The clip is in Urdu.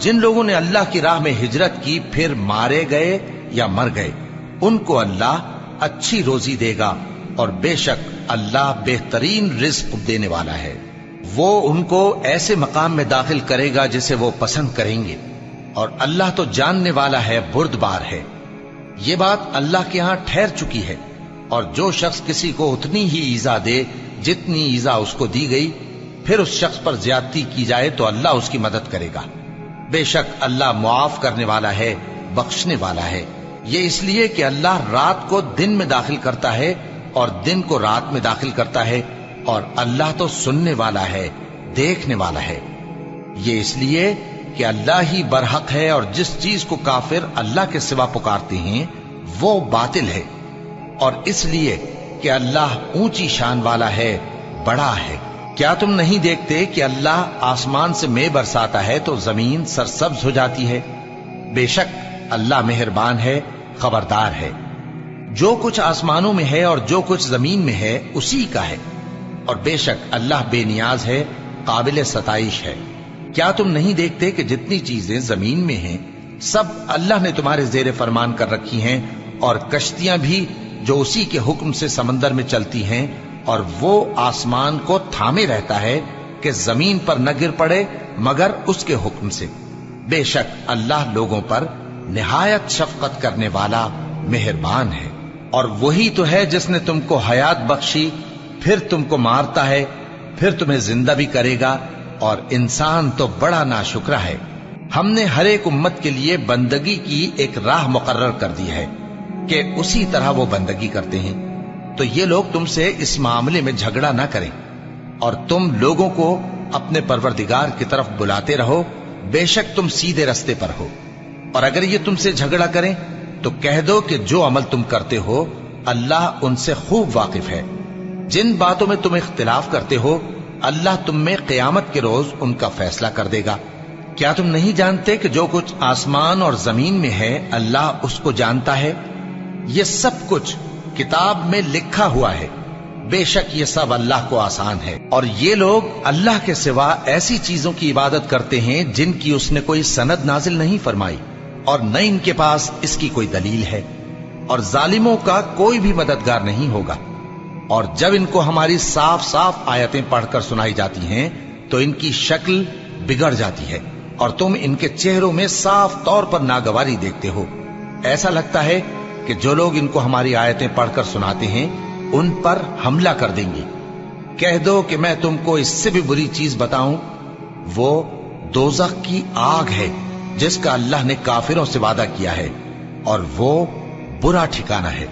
جن لوگوں نے اللہ کی راہ میں ہجرت کی پھر مارے گئے یا مر گئے، ان کو اللہ اچھی روزی دے گا، اور بے شک اللہ بہترین رزق دینے والا ہے۔ وہ ان کو ایسے مقام میں داخل کرے گا جسے وہ پسند کریں گے، اور اللہ تو جاننے والا ہے، بردبار ہے۔ یہ بات اللہ کے ہاں ٹھہر چکی ہے، اور جو شخص کسی کو اتنی ہی ایذا دے جتنی ایذا اس کو دی گئی، پھر اس شخص پر زیادتی کی جائے تو اللہ اس کی مدد کرے گا۔ بے شک اللہ معاف کرنے والا ہے، بخشنے والا ہے۔ یہ اس لیے کہ اللہ رات کو دن میں داخل کرتا ہے اور دن کو رات میں داخل کرتا ہے، اور اللہ تو سننے والا ہے، دیکھنے والا ہے۔ یہ اس لیے کہ اللہ ہی برحق ہے، اور جس چیز کو کافر اللہ کے سوا پکارتے ہیں وہ باطل ہے، اور اس لیے کہ اللہ اونچی شان والا ہے، بڑا ہے۔ کیا تم نہیں دیکھتے کہ اللہ آسمان سے مے برساتا ہے تو زمین سرسبز ہو جاتی ہے؟ بے شک اللہ مہربان ہے، خبردار ہے۔ جو کچھ آسمانوں میں ہے اور جو کچھ زمین میں ہے اسی کا ہے، اور بے شک اللہ بے نیاز ہے، قابل ستائش ہے۔ کیا تم نہیں دیکھتے کہ جتنی چیزیں زمین میں ہیں سب اللہ نے تمہارے زیر فرمان کر رکھی ہیں، اور کشتیاں بھی جو اسی کے حکم سے سمندر میں چلتی ہیں، اور وہ آسمان کو تھامے رہتا ہے کہ زمین پر نہ گر پڑے مگر اس کے حکم سے۔ بے شک اللہ لوگوں پر نہایت شفقت کرنے والا مہربان ہے۔ اور وہی تو ہے جس نے تم کو حیات بخشی، پھر تم کو مارتا ہے، پھر تمہیں زندہ بھی کرے گا، اور انسان تو بڑا ناشکرا ہے۔ ہم نے ہر ایک امت کے لیے بندگی کی ایک راہ مقرر کر دی ہے کہ اسی طرح وہ بندگی کرتے ہیں، تو یہ لوگ تم سے اس معاملے میں جھگڑا نہ کریں، اور تم لوگوں کو اپنے پروردگار کی طرف بلاتے رہو، بے شک تم سیدھے رستے پر ہو۔ اور اگر یہ تم سے جھگڑا کریں تو کہہ دو کہ جو عمل تم کرتے ہو اللہ ان سے خوب واقف ہے۔ جن باتوں میں تم اختلاف کرتے ہو اللہ تم میں قیامت کے روز ان کا فیصلہ کر دے گا۔ کیا تم نہیں جانتے کہ جو کچھ آسمان اور زمین میں ہے اللہ اس کو جانتا ہے؟ یہ سب کچھ کتاب میں لکھا ہوا ہے، بے شک یہ سب اللہ کو آسان ہے۔ اور یہ لوگ اللہ کے سوا ایسی چیزوں کی عبادت کرتے ہیں جن کی اس نے کوئی سند نازل نہیں فرمائی، اور نہ ان کے پاس اس کی کوئی دلیل ہے، اور ظالموں کا کوئی بھی مددگار نہیں ہوگا۔ اور جب ان کو ہماری صاف صاف آیتیں پڑھ کر سنائی جاتی ہیں تو ان کی شکل بگڑ جاتی ہے، اور تم ان کے چہروں میں صاف طور پر ناگواری دیکھتے ہو۔ ایسا لگتا ہے کہ جو لوگ ان کو ہماری آیتیں پڑھ کر سناتے ہیں ان پر حملہ کر دیں گے۔ کہہ دو کہ میں تم کو اس سے بھی بری چیز بتاؤں، وہ دوزخ کی آگ ہے جس کا اللہ نے کافروں سے وعدہ کیا ہے، اور وہ برا ٹھکانہ ہے۔